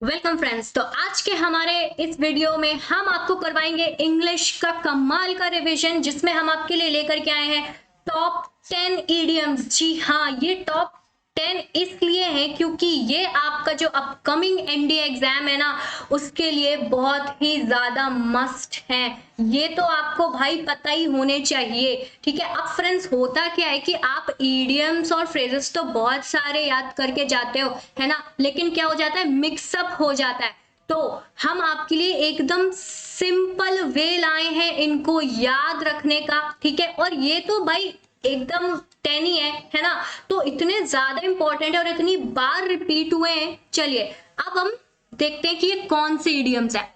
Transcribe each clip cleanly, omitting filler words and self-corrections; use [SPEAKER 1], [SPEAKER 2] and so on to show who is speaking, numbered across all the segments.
[SPEAKER 1] Welcome friends. तो आज के हमारे इस वीडियो में हम आपको करवाएंगे इंग्लिश का कमाल का रिवीजन, जिसमें हम आपके लिए लेकर के आए हैं टॉप 10 इडियम्स। जी हाँ, ये टॉप 10 इसलिए है क्योंकि ये आपका जो अपकमिंग एनडीए एग्जाम है ना, उसके लिए बहुत ही ज्यादा मस्ट है। ये तो आपको भाई पता ही होने चाहिए। ठीक है, अब फ्रेंड्स होता क्या है कि आप इडियम्स और फ्रेजेस तो बहुत सारे याद करके जाते हो, है ना, लेकिन क्या हो जाता है, मिक्सअप हो जाता है। तो हम आपके लिए एकदम सिंपल वे लाए हैं इनको याद रखने का। ठीक है, और ये तो भाई एकदम 10 ही है ना, तो इतने ज्यादा इंपॉर्टेंट है और इतनी बार रिपीट हुए हैं। चलिए अब हम देखते हैं कि ये कौन से इडियम्स है।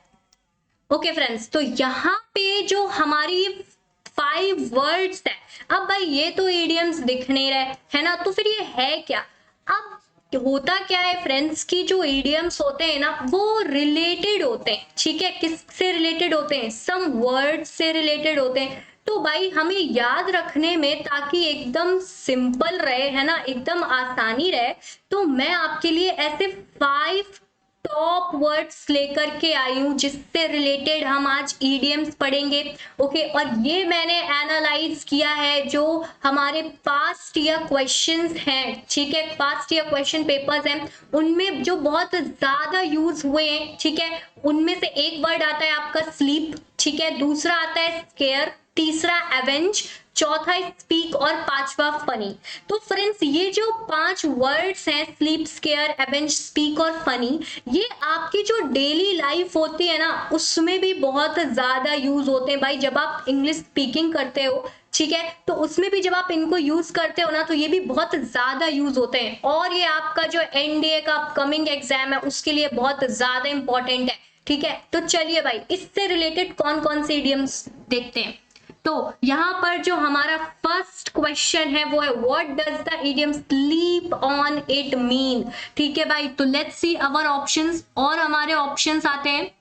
[SPEAKER 1] ओके फ्रेंड्स, तो यहाँ पे जो हमारी 5 वर्ड्स है, अब भाई ये तो इडियम्स दिख नहीं रहे है ना, तो फिर ये है क्या। अब होता क्या है फ्रेंड्स की जो इडियम्स होते हैं ना, वो रिलेटेड होते हैं। ठीक है, किससे रिलेटेड होते हैं, सम वर्ड से रिलेटेड होते हैं। तो भाई हमें याद रखने में, ताकि एकदम सिंपल रहे, है ना, एकदम आसानी रहे, तो मैं आपके लिए ऐसे 5 टॉप वर्ड्स लेकर के आई हूं जिससे रिलेटेड हम आज ईडीएम्स पढ़ेंगे। ओके, और ये मैंने एनालाइज किया है जो हमारे पास्ट ईयर क्वेश्चंस हैं। ठीक है, पास्ट ईयर क्वेश्चन पेपर्स हैं, उनमें जो बहुत ज्यादा यूज हुए हैं। ठीक है, उनमें से एक वर्ड आता है आपका स्लीप। ठीक है, दूसरा आता है स्केयर, तीसरा एवेंज, चौथा स्पीक और पांचवा फनी। तो फ्रेंड्स ये जो 5 वर्ड्स हैं, स्लीप, स्केयर, एवेंज, स्पीक और फनी, ये आपकी जो डेली लाइफ होती है ना, उसमें भी बहुत ज्यादा यूज होते हैं भाई। जब आप इंग्लिश स्पीकिंग करते हो, ठीक है, तो उसमें भी जब आप इनको यूज करते हो ना, तो ये भी बहुत ज्यादा यूज होते हैं। और ये आपका जो एनडीए का अपकमिंग एग्जाम है, उसके लिए बहुत ज्यादा इंपॉर्टेंट है। ठीक है, तो चलिए भाई इससे रिलेटेड कौन कौन से इडियम्स देखते हैं। तो यहां पर जो हमारा फर्स्ट क्वेश्चन है वो है, what does the idiom sleep on it mean. ठीक है भाई, तो लेट्स सी अवर ऑप्शंस, और हमारे ऑप्शंस आते हैं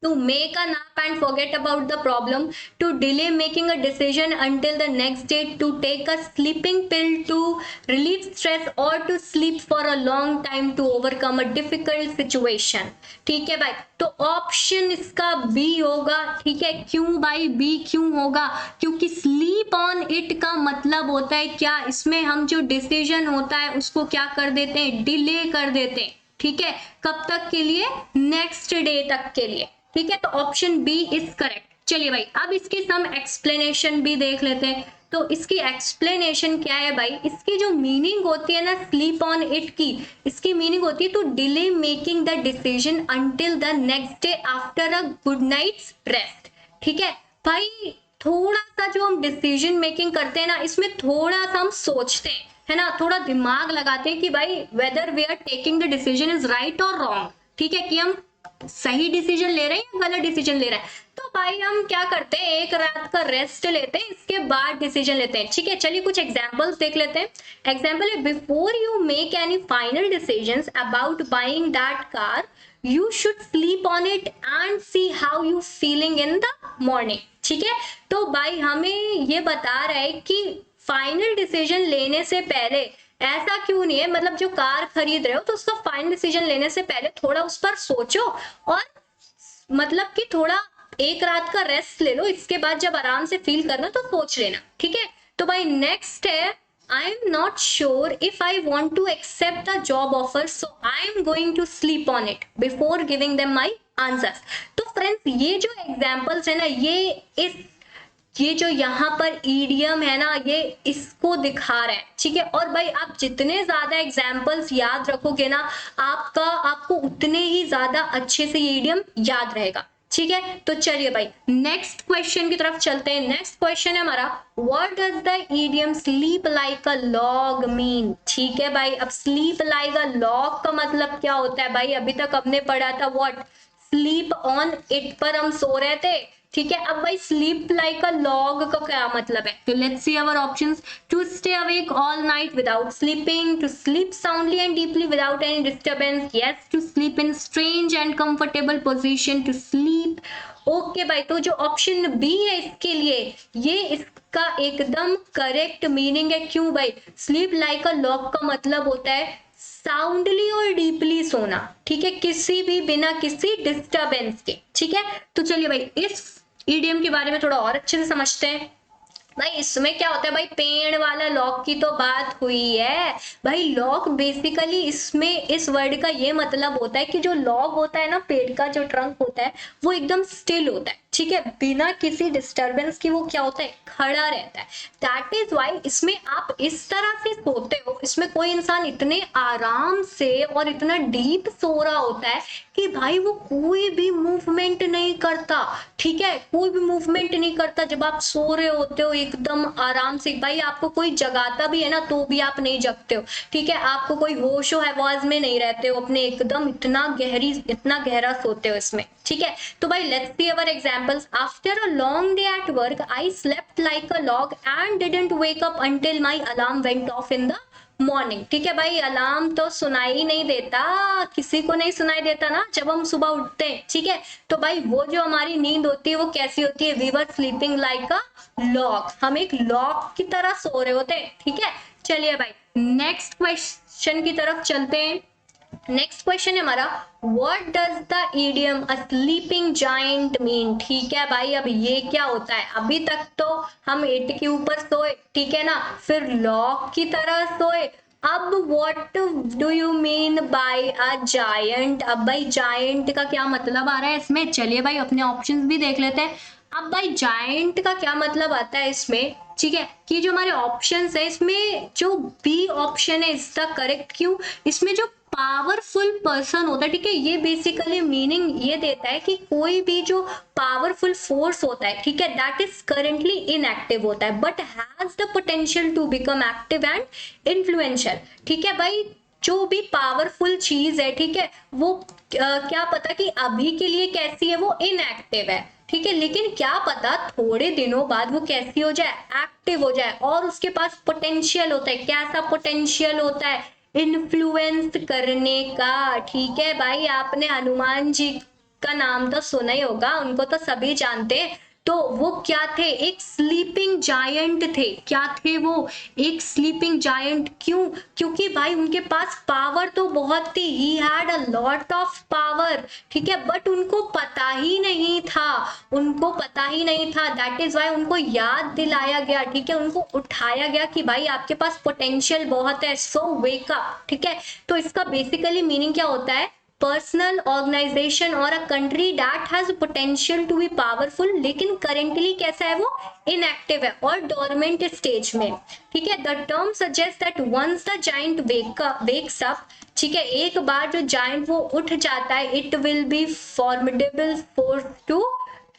[SPEAKER 1] to make a nap and forget about the problem, to delay making a decision until the next day, to take a sleeping pill to relieve stress, or to sleep for a long time to overcome a difficult situation। ठीक है भाई, तो option इसका B होगा। ठीक है, क्यों भाई बी क्यों होगा, क्योंकि स्लीप ऑन इट का मतलब होता है क्या, इसमें हम जो डिसीजन होता है उसको क्या कर देते हैं, डिले कर देते हैं। ठीक है, कब तक के लिए, नेक्स्ट डे तक के लिए। ठीक है, तो ऑप्शन बी इज करेक्ट। चलिए भाई अब इसकी सम एक्सप्लेनेशन भी देख लेते हैं। तो इसकी एक्सप्लेनेशन क्या है भाई, इसकी जो मीनिंग होती है ना स्लीप ऑन इट की, इसकी मीनिंग होती है to delay making the decision until the next day after a good night's rest. ठीक है भाई, थोड़ा सा जो हम डिसीजन मेकिंग करते हैं ना, इसमें थोड़ा सा हम सोचते हैं, है ना, थोड़ा दिमाग लगाते हैं कि भाई whether we are taking the decision is right और रॉन्ग। ठीक है, कि हम सही डिसीजन ले रहे हैं या गलत डिसीजन ले रहे हैं। तो भाई हम क्या करते हैं, एक रात का रेस्ट लेते हैं, इसके बाद डिसीजन लेते हैं। ठीक है, चलिए कुछ एग्जांपल्स देख लेते हैं। एग्जांपल है, before you make any final decisions about buying that car, you should sleep on it and see how you feeling in the morning. ठीक है, तो भाई हमें ये बता रहा है कि फाइनल डिसीजन लेने से पहले, ऐसा क्यों नहीं है, मतलब जो कार खरीद रहे हो तो उसका फाइनल डिसीजन लेने से पहले थोड़ा उस पर सोचो, और मतलब कि थोड़ा एक रात का रेस्ट ले लो, इसके बाद जब आराम से फील करना तो सोच लेना। ठीक है, तो भाई नेक्स्ट है, I am not sure if I want to accept the job offer, so I am going to sleep on it before giving them my answers. तो फ्रेंड्स ये जो एग्जाम्पल्स है ना, ये जो यहाँ पर ईडियम है ना, ये इसको दिखा रहा है। ठीक है, और भाई आप जितने ज्यादा एग्जाम्पल्स याद रखोगे ना, आपको उतने ही ज्यादा अच्छे से ये ईडियम याद रहेगा। ठीक है, तो चलिए भाई नेक्स्ट क्वेश्चन की तरफ चलते हैं। नेक्स्ट क्वेश्चन है हमारा, what does the idiom sleep like a log mean. ठीक है भाई, अब स्लीप लाइक अ लॉग का मतलब क्या होता है भाई, अभी तक हमने पढ़ा था व्हाट, स्लीप ऑन इट पर हम सो रहे थे। ठीक है, अब भाई स्लीप लाइक अ लॉग का क्या मतलब है, तो let's see our options. To stay awake all night without sleeping, to sleep soundly and deeply without any disturbance, yes, to sleep in strange and comfortable position, to sleep. Okay भाई, तो जो option B है इसके लिए, ये इसका एकदम correct meaning है। क्यों भाई, स्लीप लाइक अ लॉग का मतलब होता है साउंडली और डीपली सोना, ठीक है, किसी भी बिना किसी डिस्टरबेंस के, ठीक है। तो चलिए भाई इस ईडियम के बारे में थोड़ा और अच्छे से समझते हैं। भाई इसमें क्या होता है भाई, पेड़ वाला लॉक की तो बात हुई है भाई। लॉक बेसिकली इसमें इस वर्ड का ये मतलब होता है कि जो लॉक होता है ना, पेड़ का जो ट्रंक होता है वो एकदम स्टिल होता है, ठीक है, बिना किसी डिस्टरबेंस की वो क्या होता है, खड़ा रहता है। दैट इज वाई इसमें आप इस तरह से सोते हो, इसमें कोई इंसान इतने आराम से और इतना डीप सो रहा होता है कि भाई वो कोई भी मूवमेंट नहीं करता, ठीक है, कोई भी मूवमेंट नहीं करता जब आप सो रहे होते हो एकदम आराम से। भाई आपको कोई जगाता भी है ना तो भी आप नहीं जगते हो, ठीक है, आपको कोई होशो हवास में नहीं रहते हो अपने, एकदम इतना गहरा सोते हो इसमें, ठीक है। तो भाई let's see our examples. After a long day at work I slept like a log and didn't wake up until my alarm went of in the morning, ठीक है। भाई अलार्म तो सुनाई नहीं देता, किसी को नहीं सुनाई देता ना जब हम सुबह उठते हैं, ठीक है। तो भाई वो जो हमारी नींद होती है वो कैसी होती है, we were sleeping like a log, हम एक लॉग की तरह सो रहे होते हैं, ठीक है। चलिए भाई नेक्स्ट क्वेश्चन की तरफ चलते हैं। नेक्स्ट क्वेश्चन है हमारा, what does the idiom a sleeping giant mean, ठीक है भाई। अब ये क्या होता है, अभी तक तो हम इट के ऊपर सोए, ठीक है ना, फिर लॉक की तरह सोए, अब what do you mean by a giant. अब भाई जायंट का क्या मतलब आ रहा है इसमें, चलिए भाई अपने ऑप्शंस भी देख लेते हैं। अब भाई जायंट का क्या मतलब आता है इसमें, ठीक है, कि जो हमारे ऑप्शंस है इसमें जो बी ऑप्शन है इसका करेक्ट, क्यों, इसमें जो पावरफुल पर्सन होता है, ठीक है, ये बेसिकली मीनिंग ये देता है कि कोई भी जो पावरफुल फोर्स होता है, ठीक है, दैट इज करेंटली इनएक्टिव होता है but has the potential to become active and influential, ठीक है। भाई जो भी पावरफुल चीज है, ठीक है, वो क्या पता कि अभी के लिए कैसी है, वो इनएक्टिव है, ठीक है, लेकिन क्या पता थोड़े दिनों बाद वो कैसी हो जाए, एक्टिव हो जाए, और उसके पास पोटेंशियल होता है, कैसा पोटेंशियल होता है, इन्फ्लुएंस करने का, ठीक है। भाई आपने हनुमान जी का नाम तो सुना ही होगा, उनको तो सभी जानते हैं। तो वो क्या थे, एक स्लीपिंग जायंट थे, क्या थे वो, एक स्लीपिंग जायंट, क्यों, क्योंकि भाई उनके पास पावर तो बहुत थी, he had a lot of power, ठीक है, बट उनको पता ही नहीं था, उनको पता ही नहीं था, दैट इज वाई उनको याद दिलाया गया, ठीक है, उनको उठाया गया कि भाई आपके पास पोटेंशियल बहुत है, सो वेक अप, ठीक है। तो इसका बेसिकली मीनिंग क्या होता है, पर्सनल ऑर्गेनाइजेशन और a country that has potential to be powerful लेकिन करेंटली कैसा है, वो इनएक्टिव है और डोरमेंट स्टेज में, ठीक है। The term suggest that once the giant wakes up, ठीक है, एक बार जो जायंट वो उठ जाता है, it will be formidable force to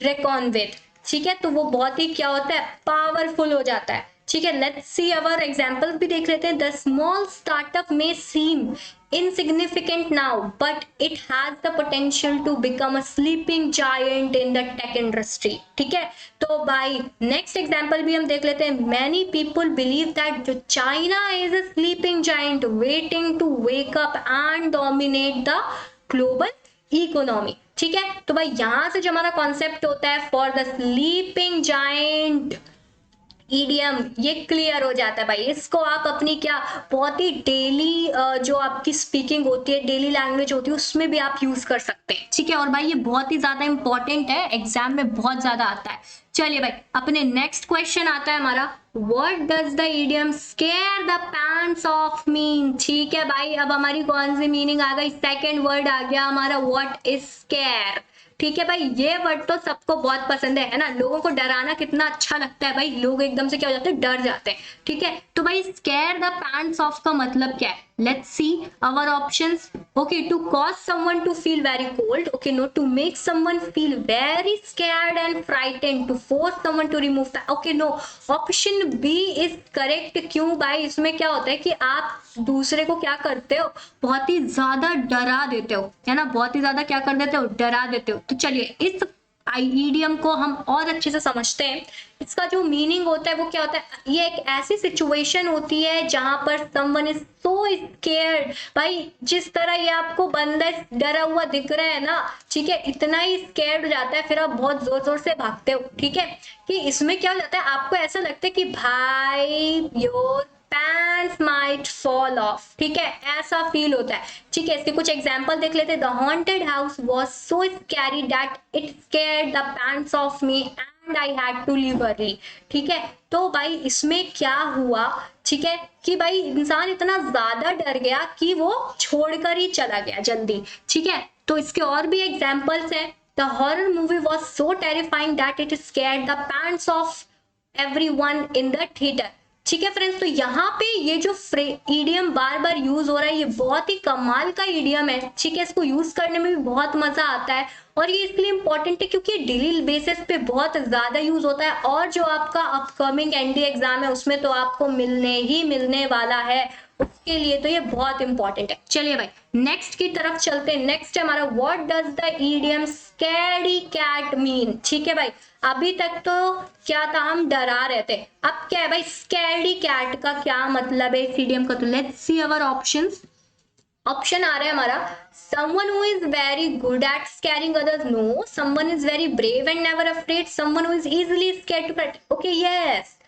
[SPEAKER 1] reckon with, ठीक है, तो वो बहुत ही क्या होता है, पावरफुल हो जाता है, ठीक है। लेट्स सी अवर एग्जांपल्स भी देख लेते हैं। द स्मॉल स्टार्टअप में सीम insignificant now but it has the potential to become a sleeping giant in the tech industry, ठीक है। तो भाई नेक्स्ट एग्जांपल भी हम देख लेते हैं। many people believe that China is a sleeping giant waiting to wake up and dominate the global economy, ठीक है। तो भाई यहां से जो हमारा कॉन्सेप्ट होता है for the sleeping giant idiom, ये क्लियर हो जाता है भाई। इसको आप अपनी क्या बहुत ही डेली जो आपकी स्पीकिंग होती है, डेली लैंग्वेज होती है, उसमें भी आप यूज कर सकते हैं, ठीक है। और भाई ये बहुत ही ज्यादा इंपॉर्टेंट है, एग्जाम में बहुत ज्यादा आता है। चलिए भाई अपने नेक्स्ट क्वेश्चन आता है हमारा, what does the idiom square the pants of mean, ठीक है भाई। अब हमारी कौन सी मीनिंग आ गई, सेकेंड वर्ड आ गया हमारा, व्हाट इज स्केयर, ठीक है भाई। ये वर्ड तो सबको बहुत पसंद है ना, लोगों को डराना कितना अच्छा लगता है भाई, लोग एकदम से क्या हो जाते हैं, डर जाते हैं, ठीक है। तो भाई स्केयर द पैंट्स ऑफ का मतलब क्या है, let's see our options. Okay, to cause someone to feel very cold, okay, no, to make someone feel very scared and frightened, to force someone to remove, okay, no, option B is correct. क्यों भाई, इसमें क्या होता है कि आप दूसरे को क्या करते हो, बहुत ही ज्यादा डरा देते हो, है ना, बहुत ही ज्यादा क्या कर देते हो, डरा देते हो। तो चलिए इस ईडियम को हम और अच्छे से समझते हैं। इसका जो मीनिंग होता है वो क्या होता है, ये एक ऐसी सिचुएशन होती है जहां पर समवन इज सो स्केयर्ड, भाई जिस तरह ये आपको बंदा डरा हुआ दिख रहा है ना, ठीक है, इतना ही स्केयर्ड हो जाता है, फिर आप बहुत जोर जोर से भागते हो, ठीक है। कि इसमें क्या हो जाता है, आपको ऐसा लगता है कि भाई your pants might fall of, ठीक है, ऐसा फील होता है, ठीक है। इसके कुछ एग्जांपल देख लेते हैं। The haunted house was so scary that it scared the pants of me and I had to leave early, ठीक है। तो भाई इसमें क्या हुआ, ठीक है, कि भाई इंसान इतना ज्यादा डर गया कि वो छोड़कर ही चला गया जल्दी, ठीक है। तो इसके और भी एग्जांपल्स हैं। The horror movie was so terrifying that it scared the pants of everyone in the theatre, ठीक है फ्रेंड्स। तो यहाँ पे ये जो ईडियम बार बार यूज हो रहा है, ये बहुत ही कमाल का ईडियम है, ठीक है। इसको यूज करने में भी बहुत मजा आता है और ये इसलिए इंपॉर्टेंट है क्योंकि डेली बेसिस पे बहुत ज्यादा यूज होता है और जो आपका अपकमिंग एनडी एग्जाम है उसमें तो आपको मिलने वाला है, उसके लिए तो ये बहुत इंपॉर्टेंट है। चलिए भाई नेक्स्ट की तरफ चलते हैं। नेक्स्ट है हमारा what does the idiom scary cat mean, ठीक है भाई। अभी तक तो क्या था, हम डरा रहे थे, अब क्या है भाई, स्कैरी कैट का क्या मतलब है इस ईडियम का। तो let's see our options. Option आ रहा है हमारा, someone who is very good at scaring others, no, someone is very brave and never afraid, someone who is easily scared to cut, okay, yes।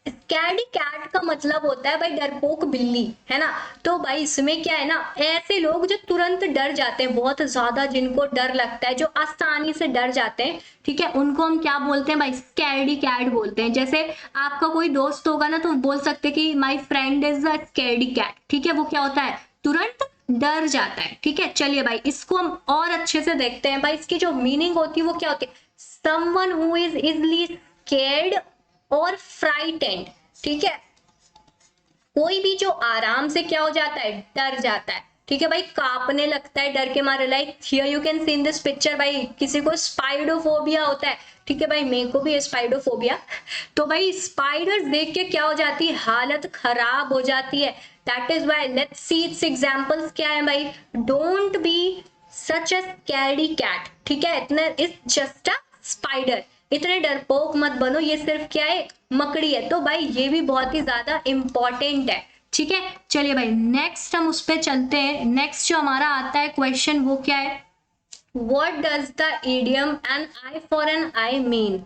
[SPEAKER 1] Scary cat का मतलब होता है भाई डरपोक बिल्ली, है ना। तो भाई इसमें क्या है ना, ऐसे लोग जो तुरंत डर जाते हैं बहुत ज्यादा, जिनको डर लगता है, जो आसानी से डर जाते हैं, ठीक है, उनको हम क्या बोलते हैं भाई, स्कैरी कैट बोलते हैं। जैसे आपका कोई दोस्त होगा ना तो बोल सकते हैं कि my friend is a scary cat, ठीक है, वो क्या होता है, तुरंत डर जाता है, ठीक है। चलिए भाई इसको हम और अच्छे से देखते हैं। भाई इसकी जो मीनिंग होती है वो क्या होती है, someone who is easily scared और फ्राइटेंड, ठीक है, कोई भी जो आराम से क्या हो जाता है, डर जाता है, ठीक है भाई, कांपने लगता है डर के मारे। Like here you can see in this picture, भाई किसी को स्पाइडोफोबिया होता है, ठीक है भाई, मेरे को भी है स्पाइडोफोबिया। तो भाई स्पाइडर्स देख के क्या हो जाती है, हालत खराब हो जाती है। That is why let's see its examples क्या है भाई, don't be such a scary cat, ठीक है, इतना इज जस्ट अ स्पाइडर, इतने डरपोक मत बनो, ये सिर्फ क्या है, मकड़ी है। तो भाई ये भी बहुत ही ज्यादा इंपॉर्टेंट है, ठीक है। चलिए भाई नेक्स्ट हम उस पर चलते हैं। नेक्स्ट जो हमारा आता है क्वेश्चन वो क्या है, what does the idiom an eye for an eye mean,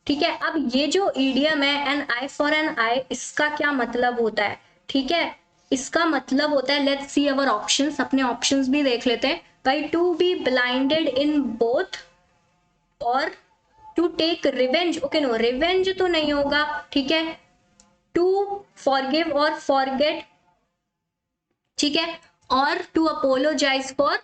[SPEAKER 1] ठीक है। अब ये जो इडियम है an eye for an eye, इसका क्या मतलब होता है, ठीक है, इसका मतलब होता है, लेट्स सी अवर ऑप्शंस, अपने ऑप्शंस भी देख लेते हैं भाई। To be blinded in both और to take revenge, okay no revenge तो नहीं होगा, ठीक है, टू फॉरगिव और फॉरगेट, ठीक है, और to apologise for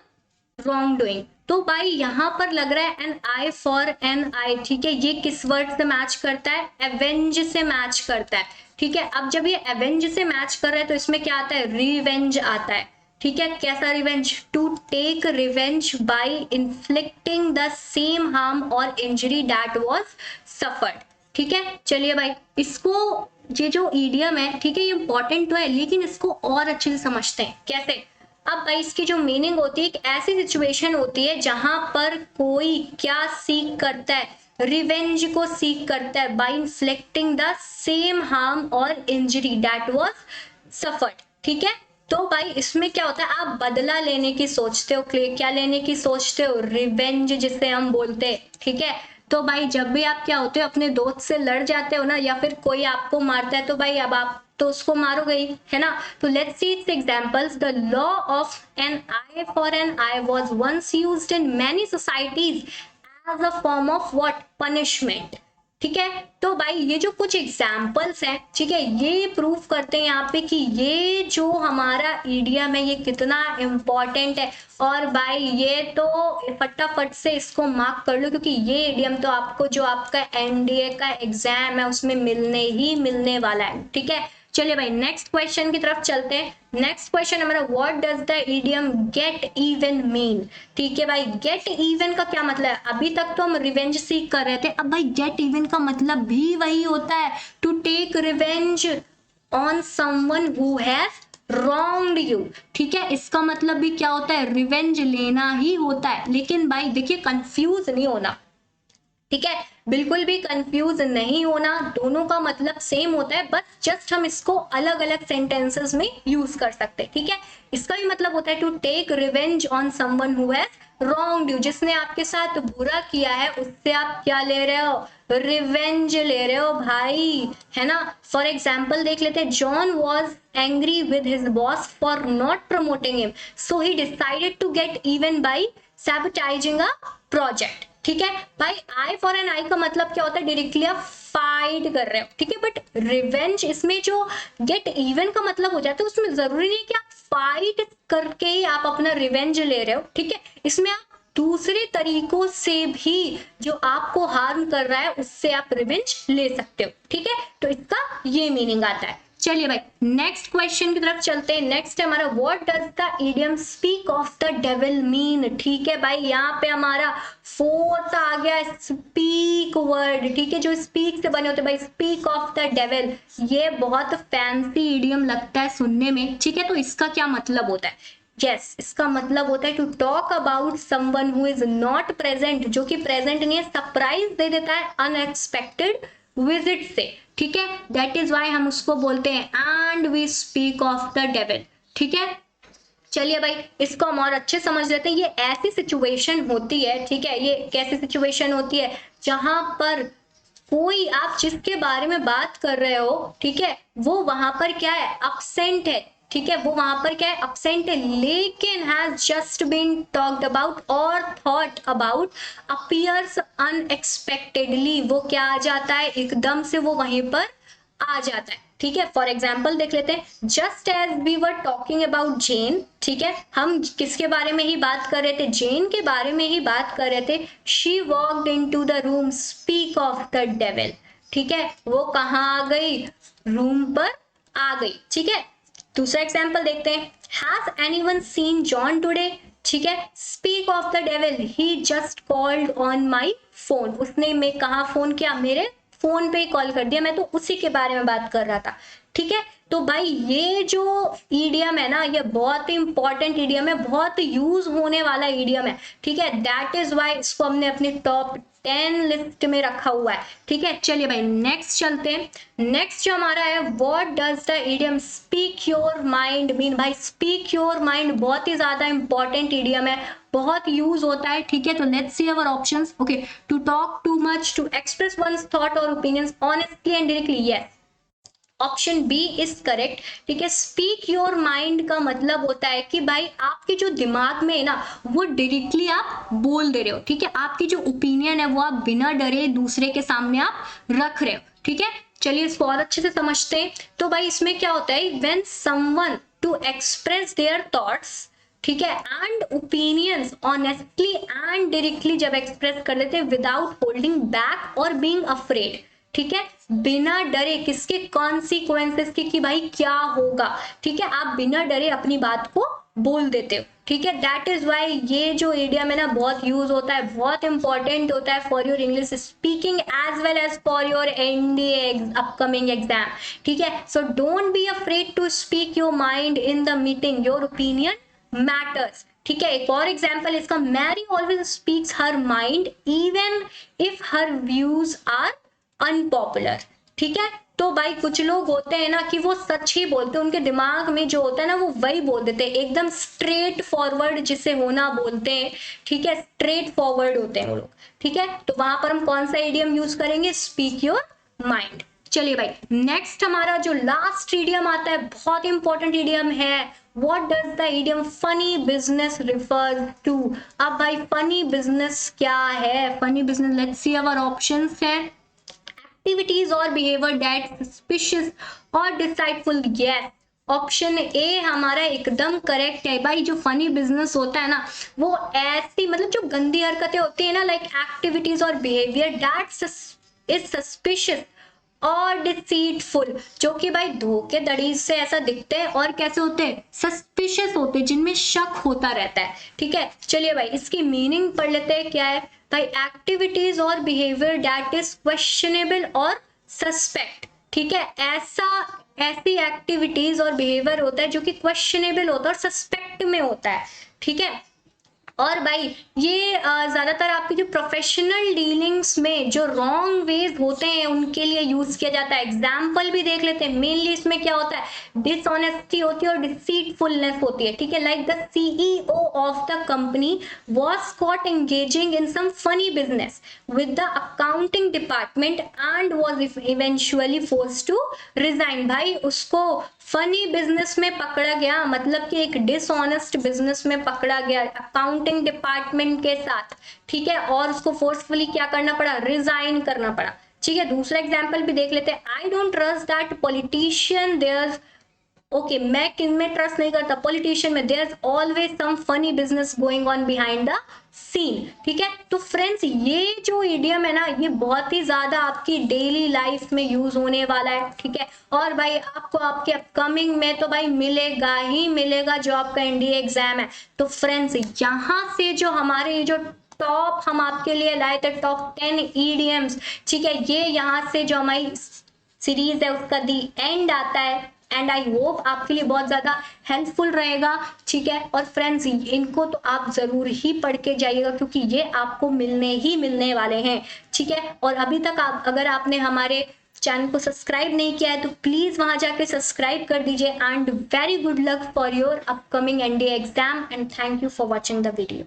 [SPEAKER 1] wrong doing. तो भाई यहाँ पर लग रहा है an eye for an eye, ठीक है, ये किस वर्ड से मैच करता है, एवेंज से मैच करता है, ठीक है। अब जब ये एवेंज से मैच कर रहा है तो इसमें क्या आता है, रिवेंज आता है, ठीक है। कैसा revenge, to take revenge by inflicting the same harm और इंजरी दैट वाज सफर्ड, ठीक है। चलिए भाई इसको, ये जो ईडियम है, ठीक है, ये इंपॉर्टेंट तो है लेकिन इसको और अच्छे से समझते हैं कैसे। अब भाई इसकी जो मीनिंग होती है, एक ऐसी सिचुएशन होती है जहां पर कोई क्या सीख करता है, रिवेंज को सीख करता है by inflicting the same harm और इंजरी दैट वाज सफर्ड, ठीक है। तो भाई इसमें क्या होता है, आप बदला लेने की सोचते हो, क्या लेने की सोचते हो, रिवेंज जिसे हम बोलते हैं, ठीक है। तो भाई जब भी आप क्या होते हो, अपने दोस्त से लड़ जाते हो ना, या फिर कोई आपको मारता है तो भाई अब आप तो उसको मारोगे ही, है ना। तो let's see its examples. The law of an eye for an eye was once used in many societies as a form of what, punishment, ठीक है। तो भाई ये जो कुछ एग्जाम्पल्स हैं, ठीक है, ये प्रूव करते हैं यहाँ पे कि ये जो हमारा ईडियम है ये कितना इंपॉर्टेंट है। और भाई ये तो फटाफट से इसको मार्क कर लो क्योंकि ये ईडियम तो आपको जो आपका एनडीए का एग्जाम है उसमें मिलने वाला है, ठीक है। चलिए भाई नेक्स्ट क्वेश्चन की तरफ चलते हैं। नेक्स्ट क्वेश्चन हमारा, what does the idiom get even mean, ठीक है भाई। गेट इवन का क्या मतलब है, अभी तक तो हम रिवेंज सीख कर रहे थे, अब भाई गेट इवन का मतलब भी वही होता है, to take revenge on someone who has wronged you, ठीक है। इसका मतलब भी क्या होता है, रिवेंज लेना ही होता है। लेकिन भाई देखिए कंफ्यूज नहीं होना, ठीक है, बिल्कुल भी कंफ्यूज नहीं होना, दोनों का मतलब सेम होता है, बस जस्ट हम इसको अलग अलग सेंटेंसेस में यूज कर सकते हैं। ठीक है, इसका भी मतलब होता है to take revenge on someone who has wronged you, जिसने आपके साथ बुरा किया है उससे आप क्या ले रहे हो, रिवेंज ले रहे हो भाई, है ना। फॉर एग्जाम्पल देख लेते हैं, John was angry with his boss for not promoting him, so he decided to get even by sabotaging a project. ठीक है भाई, आई फॉर एन आई का मतलब क्या होता है, डायरेक्टली आप फाइट कर रहे हो। ठीक है, बट रिवेंज इसमें जो गेट इवन का मतलब हो जाता है, उसमें जरूरी नहीं कि आप फाइट करके ही आप अपना रिवेंज ले रहे हो। ठीक है, इसमें आप दूसरे तरीकों से भी जो आपको हार्म कर रहा है उससे आप रिवेंज ले सकते हो। ठीक है, तो इसका ये मीनिंग आता है। चलिए भाई नेक्स्ट क्वेश्चन की तरफ चलते हैं। नेक्स्ट है हमारा, what does the idiom speak of the devil mean. ठीक है भाई, यहाँ पे हमारा फोर्थ आ गया स्पीक वर्ड। ठीक है, जो स्पीक से बने होते हैं भाई, स्पीक ऑफ द डेविल, ये बहुत फैंसी इडियम लगता है सुनने में। ठीक है, तो इसका क्या मतलब होता है, यस इसका मतलब होता है to talk about someone who is not present, जो कि प्रेजेंट नहीं है, सरप्राइज दे देता है अनएक्सपेक्टेड विजिट से। ठीक है, दैट इज वाई हम उसको बोलते हैं and we speak of the devil. ठीक है, चलिए भाई इसको हम और अच्छे समझ लेते हैं। ये ऐसी सिचुएशन होती है, ठीक है, ये कैसी सिचुएशन होती है जहां पर कोई आप जिसके बारे में बात कर रहे हो, ठीक है, वो वहां पर क्या है, अब्सेंट है। ठीक है, वो वहां पर क्या है, अब्सेंट है, लेकिन has just been talked about और थॉट अबाउट, अपीयर्स अनएक्सपेक्टेडली, वो क्या आ जाता है, एकदम से वो वहीं पर आ जाता है। ठीक है, फॉर एग्जाम्पल देख लेते हैं, just as we were talking about Jane. ठीक है, हम किसके बारे में ही बात कर रहे थे, जेन के बारे में ही बात कर रहे थे। She walked into the room, speak of the devil. ठीक है, वो कहाँ आ गई, रूम पर आ गई। ठीक है, दूसरा एग्जाम्पल देखते हैं, has anyone seen John today. ठीक है, speak of the devil, he just called on my phone, उसने मैं कहा फोन किया, मेरे फोन पे कॉल कर दिया, मैं तो उसी के बारे में बात कर रहा था। ठीक है, तो भाई ये जो ईडियम है ना, ये बहुत ही इंपॉर्टेंट ईडियम है, बहुत यूज होने वाला ईडियम है। ठीक है, दैट इज वाई इसको हमने अपनी टॉप 10 लिस्ट में रखा हुआ है। ठीक है, चलिए भाई नेक्स्ट चलते हैं। नेक्स्ट जो हमारा है, what does the idiom speak your mind mean. भाई स्पीक योर माइंड बहुत ही ज्यादा इंपॉर्टेंट इडियम है, बहुत यूज होता है। ठीक है, तो let's see our options. Okay, to talk too much, to express one's thought और opinions honestly and directly, yes option B is correct. ठीक है, स्पीक योर माइंड का मतलब होता है कि भाई आपके जो दिमाग में है ना, वो डायरेक्टली आप बोल दे रहे हो। ठीक है, आपकी जो ओपिनियन है वो आप बिना डरे दूसरे के सामने आप रख रहे हो। ठीक है, चलिए इसको और अच्छे से समझते हैं। तो भाई इसमें क्या होता है, when someone to express their thoughts, ठीक है, and opinions honestly and directly जब एक्सप्रेस कर लेते हैं विदाउट होल्डिंग बैक और बीइंग अफ्रेड। ठीक है, बिना डरे किसके, कॉन्सिक्वेंसेस के, कि भाई क्या होगा। ठीक है, आप बिना डरे अपनी बात को बोल देते हो। ठीक है, दैट इज वाई ये जो इडियम है ना बहुत यूज होता है, बहुत इंपॉर्टेंट होता है for your English speaking as well as for your NDA upcoming exam. ठीक है, so don't be afraid to speak your mind in the meeting, your opinion matters. ठीक है, एक और एग्जाम्पल इसका, Mary always speaks her mind even if her views are unpopular. ठीक है, तो भाई कुछ लोग होते हैं ना कि वो सच ही बोलते हैं, उनके दिमाग में जो होता है ना वो वही बोल देते हैं, एकदम स्ट्रेट फॉरवर्ड जिसे होना बोलते हैं। ठीक है, स्ट्रेट फॉरवर्ड होते हैं वो लोग। ठीक है, तो वहां पर हम कौन सा इडियम यूज करेंगे, स्पीक योर माइंड। चलिए भाई नेक्स्ट हमारा जो लास्ट इडियम आता है, बहुत इंपॉर्टेंट इडियम है, what does the idiom funny business refer to. अब भाई फनी बिजनेस क्या है, funny business, let's see our options है, एक्टिविटीज और बिहेवियर दैट सस्पिशियस और डिसाइडफुल, यस ऑप्शन ए हमारा एकदम करेक्ट है। भाई जो फनी बिजनेस होता है ना, वो ऐसी मतलब जो गंदी हरकतें होती है ना, लाइक एक्टिविटीज और बिहेवियर दैट इज सस्पिशियस और डिसीटफुल, जो कि भाई धोखेधड़ी से ऐसा दिखते हैं और कैसे होते हैं, सस्पिशियस होते हैं, जिनमें शक होता रहता है। ठीक है, चलिए भाई इसकी मीनिंग पढ़ लेते हैं, क्या है भाई, एक्टिविटीज और बिहेवियर दैट इज क्वेश्चनेबल और सस्पेक्ट। ठीक है, ऐसी एक्टिविटीज और बिहेवियर होता है जो कि क्वेश्चनेबल होता है और सस्पेक्ट में होता है। ठीक है, और भाई ये ज़्यादातर आपकी जो प्रोफेशनल डीलिंग्स में जो रॉन्ग वेज होते हैं उनके लिए यूज़ किया जाता है। एग्जाम्पल भी देख लेते हैं। मेनली इसमें क्या होता है, डिसऑनेस्टी होती है और डिसीटफुलनेस होती है, ठीक है। Like the CEO of the company was caught engaging in some funny business with the accounting department and was eventually forced to resign. भाई उसको फनी बिजनेस में पकड़ा गया, मतलब कि एक डिसऑनेस्ट बिजनेस में पकड़ा गया अकाउंटिंग डिपार्टमेंट के साथ, ठीक है, और उसको फोर्सफुली क्या करना पड़ा, रिजाइन करना पड़ा, ठीक है। दूसरा एग्जांपल भी देख लेते हैं। I don't trust that politician there, okay, मैं किन में ट्रस्ट नहीं करता, पॉलिटिशियन में। There is always some funny business going on behind the scene, ठीक है। तो फ्रेंड्स ये जो इडियम है ना, ये बहुत ही ज्यादा आपकी डेली लाइफ में यूज होने वाला है, ठीक है। और भाई आपको आपके अपकमिंग में तो भाई मिलेगा ही मिलेगा जो आपका एनडीए एग्जाम है। तो फ्रेंड्स यहाँ से जो हमारे जो टॉप हम आपके लिए लाए थे टॉप 10 ईडीएम्स, ठीक है, ये यहाँ से जो हमारी सीरीज है उसका दी एंड आता है। एंड आई होप आपके लिए बहुत ज़्यादा हेल्पफुल रहेगा, ठीक है। और फ्रेंड्स इनको तो आप ज़रूर ही पढ़ के जाइएगा क्योंकि ये आपको मिलने वाले हैं, ठीक है। और अभी तक आप अगर आपने हमारे चैनल को सब्सक्राइब नहीं किया है तो प्लीज़ वहाँ जाके सब्सक्राइब कर दीजिए। And very good luck for your upcoming NDA exam and thank you for watching the video.